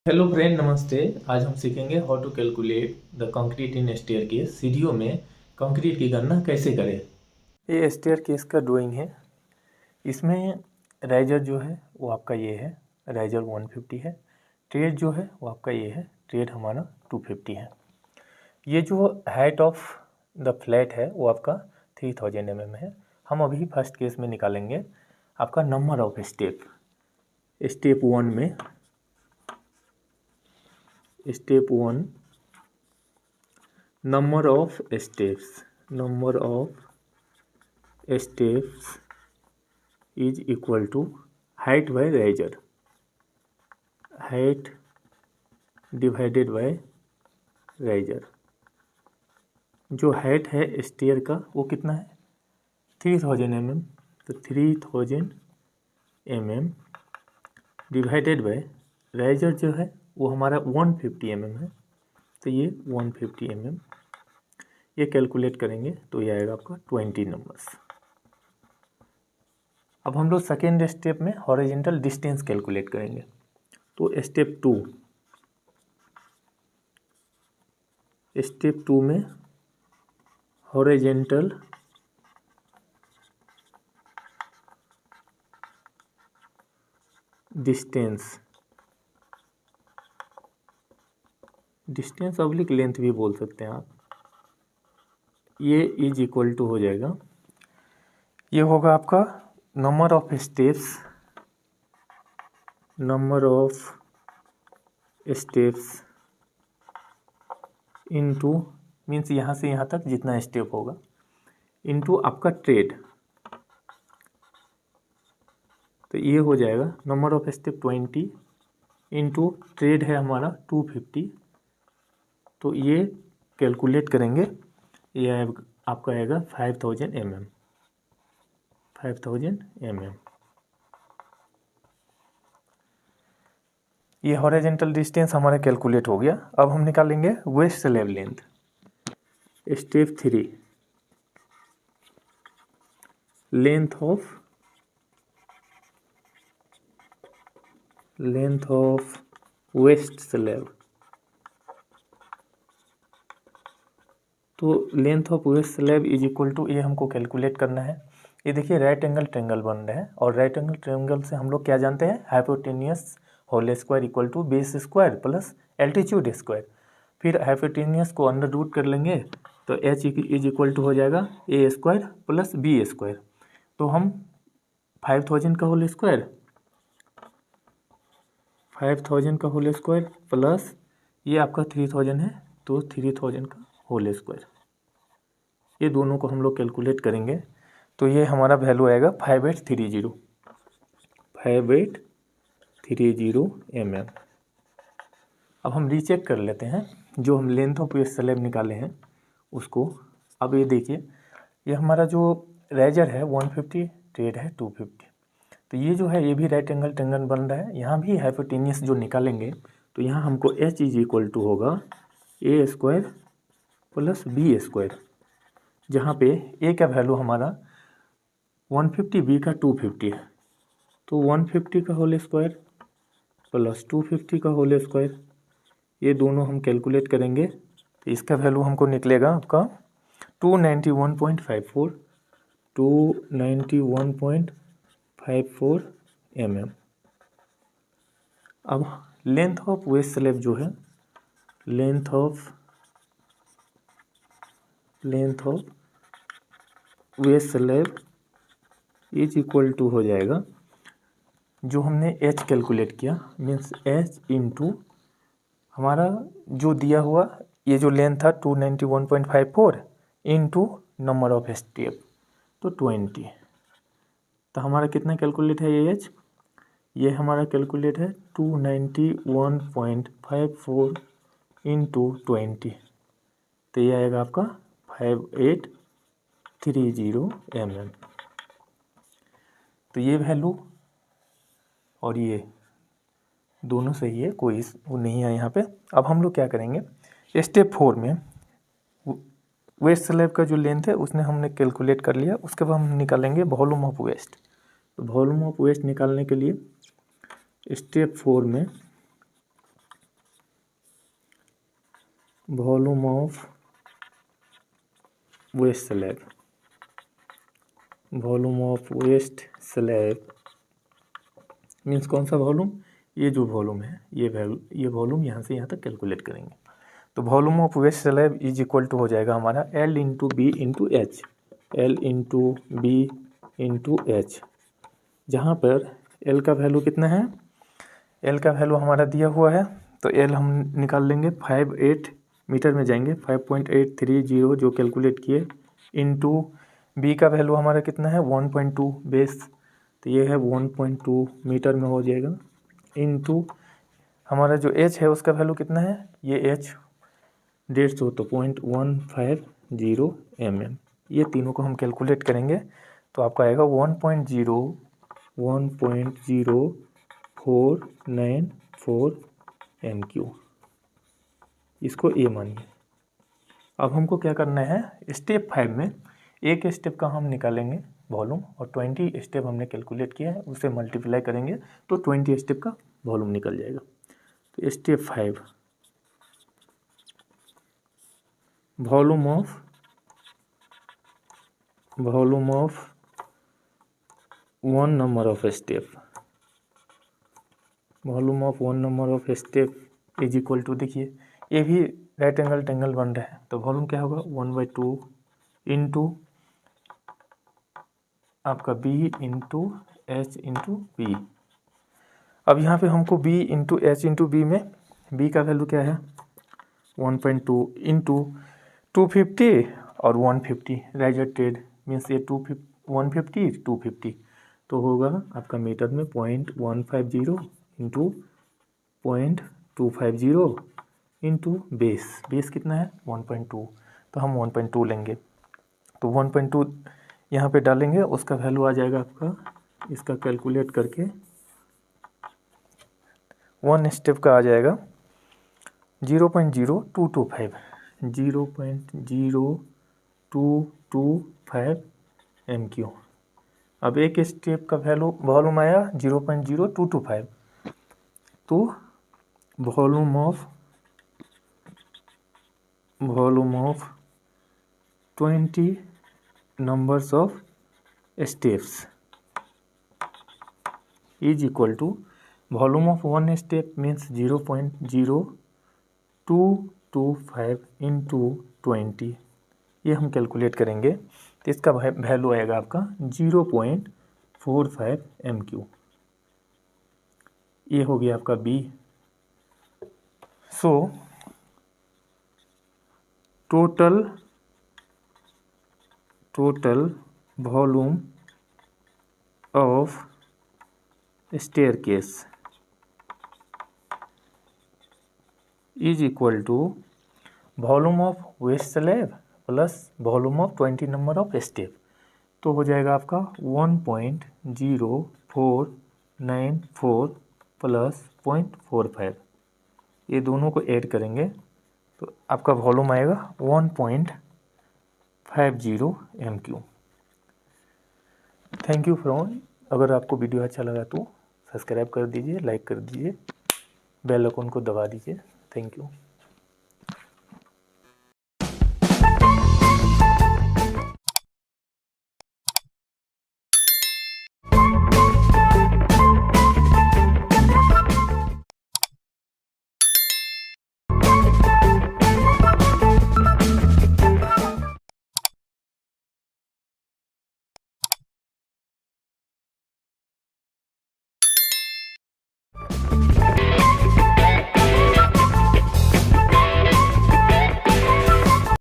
Hello friend, नमस्ते। आज हम सीखेंगे how to calculate the concrete in staircase. सीढ़ियों में कंक्रीट की गणना कैसे करें। ये स्टेयरकेस का ड्राइंग है। इसमें राइजर जो है वो आपका ये है, राइजर 150 है। ट्रेड जो है वो आपका ये है, ट्रेड हमारा 250 है। ये जो हाइट ऑफ द फ्लैट है वो आपका 3000 mm है। हम अभी फर्स्ट केस में निकालेंगे आपका नंबर ऑफ स्टेप। स्टेप 1 में step 1 number of steps is equal to height by riser, height divided by riser। जो हाइट है स्टेयर का वो कितना है 3000 mm, तो 3000 mm डिवाइडेड बाय राइजर जो है वो हमारा 150 mm है, तो ये 150 mm ये कैलकुलेट करेंगे तो ये आएगा आपका 20 नंबर्स। अब हम लोग सेकेंड स्टेप में हॉरिजॉन्टल डिस्टेंस कैलकुलेट करेंगे। तो स्टेप 2 में हॉरिजॉन्टल डिस्टेंस ऑब्लिक लेंथ भी बोल सकते हैं आप। ये इज इक्वल टू हो जाएगा, ये होगा आपका number of steps into means यहाँ से यहाँ तक जितना स्टेप होगा इनटू आपका ट्रेड, तो ये हो जाएगा number of step 20 into trade है हमारा 250, तो ये कैलकुलेट करेंगे ये आपका आएगा 5000 mm। ये हॉरिजॉन्टल डिस्टेंस हमारा कैलकुलेट हो गया। अब हम निकालेंगे waste slab length. Step 3 length of waste slab. तो length of waste slab is equal to ये हमको कैलकुलेट करना है। ये देखिए राइट एंगल ट्रायंगल बन रहा है और राइट एंगल ट्रायंगल से हम लोग क्या जानते हैं, hypotenuse whole square equal to base square plus altitude square. फिर हाइपोटेनियस को अंडर रूट कर लेंगे तो एच इज इक्वल टू हो जाएगा A square plus B square. तो हम 5000 का होल स्क्वायर प्लस ये आपका 3000 है तो 3000 का होल स्क्वायर, ये दोनों को हम लोग कैलकुलेट करेंगे तो ये हमारा वैल्यू आएगा 5830 mm। अब हम रीचेक कर लेते हैं जो हम लेंथ ऑफ वेस्ट स्लैब निकाले हैं उसको। अब ये देखिए ये हमारा जो राइजर है 150, ट्रेड है 250, तो ये जो है ये भी राइट एंगल ट्रायंगल बन रहा है। यहाँ भी हाइपोटेनियस जो निकालेंगे तो यहाँ हमको एच इज इक्वल टू होगा ए स्क्वायर प्लस बी स्क्वायर, जहाँ पे ए का वैल्यू हमारा 150, बी का 250 है, तो 150 का होल स्क्वायर प्लस 250 का होल स्क्वायर, ये दोनों हम कैलकुलेट करेंगे तो इसका वैल्यू हमको निकलेगा आपका 291.54 mm। अब लेंथ ऑफ वेस्ट स्लैब जो है length of waste slab is equal to हो जाएगा जो हमने एच कैलकुलेट किया मीन्स एच इंटू हमारा जो दिया हुआ ये जो लेंथ था 291.54 इंटू नंबर ऑफ स्टेप तो 20, तो हमारा कितना कैलकुलेट है ये एच, ये हमारा कैलकुलेट है 291.54 इंटू 20, तो ये आएगा आपका 5830 mm। तो ये वैल्यू और ये दोनों सही है, कोई वो नहीं है यहाँ पे। अब हम लोग क्या करेंगे स्टेप 4 में वेस्ट स्लैब का जो लेंथ है उसने हमने कैलकुलेट कर लिया, उसके बाद हम निकालेंगे वॉल्यूम ऑफ वेस्ट। तो वॉल्यूम ऑफ वेस्ट निकालने के लिए स्टेप 4 में volume of waste slab, volume of waste slab means कौन सा वॉल्यूम, ये जो वॉल्यूम है ये वॉल्यूम यहाँ से यहाँ तक कैलकुलेट करेंगे। तो volume of waste slab is equal to हो जाएगा हमारा L into B into H, L into B into H, जहाँ पर L का वैल्यू कितना है, L का वैल्यू हमारा दिया हुआ है तो L हम निकाल लेंगे 58 मीटर में जाएंगे 5.830 जो कैलकुलेट किए, इंटू बी का वैल्यू हमारा कितना है 1.2 बेस, तो ये है 1.2 मीटर में हो जाएगा, इंटू हमारा जो एच है उसका वैल्यू कितना है, ये एच 150 तो 0.150 mm, ये तीनों को हम कैलकुलेट करेंगे तो आपका आएगा 1.0494 MQ, इसको ए मानिए। अब हमको क्या करना है, स्टेप 5 में एक स्टेप का हम निकालेंगे वॉल्यूम और 20 स्टेप हमने कैलकुलेट किया है उसे मल्टीप्लाई करेंगे तो 20 स्टेप का वॉल्यूम निकल जाएगा। तो step 5 volume of one number of step, volume of one number of step is equal to, देखिए ये भी राइट एंगल ट्रायंगल बन रहा है तो वॉल्यूम क्या होगा 1/2 इंटू आपका B into H into B. अब यहाँ पे हमको B into H into B में B का वैल्यू क्या है 1.2 इंटू 250 और 150 राइजेटेड मीन्स ये 150 250 तो होगा आपका मीटर में 0.150 इंटू 0.250 इंटू बेस कितना है 1.2 तो हम 1.2 लेंगे तो 1.2 यहाँ पे डालेंगे उसका वैल्यू आ जाएगा आपका, इसका कैलकुलेट करके वन स्टेप का आ जाएगा 0.0225 MQ। अब एक स्टेप का वॉल्यूम आया 0.0225 तो volume of 20 numbers of steps is equal to volume of one step means 0.0225 into 20, ये हम कैलकुलेट करेंगे तो इसका वैल्यू आएगा आपका 0.45 MQ, ये हो गया आपका B। So total volume of staircase is equal to volume of waste slab plus volume of 20 number of step, तो हो जाएगा आपका 1.0494 प्लस 0.45, ये दोनों को ऐड करेंगे तो आपका वॉल्यूम आएगा 1.50 MQ। थैंक यू फ्रेंड, अगर आपको वीडियो अच्छा लगा तो सब्सक्राइब कर दीजिए, लाइक कर दीजिए, बेल आइकन को दबा दीजिए। Thank you.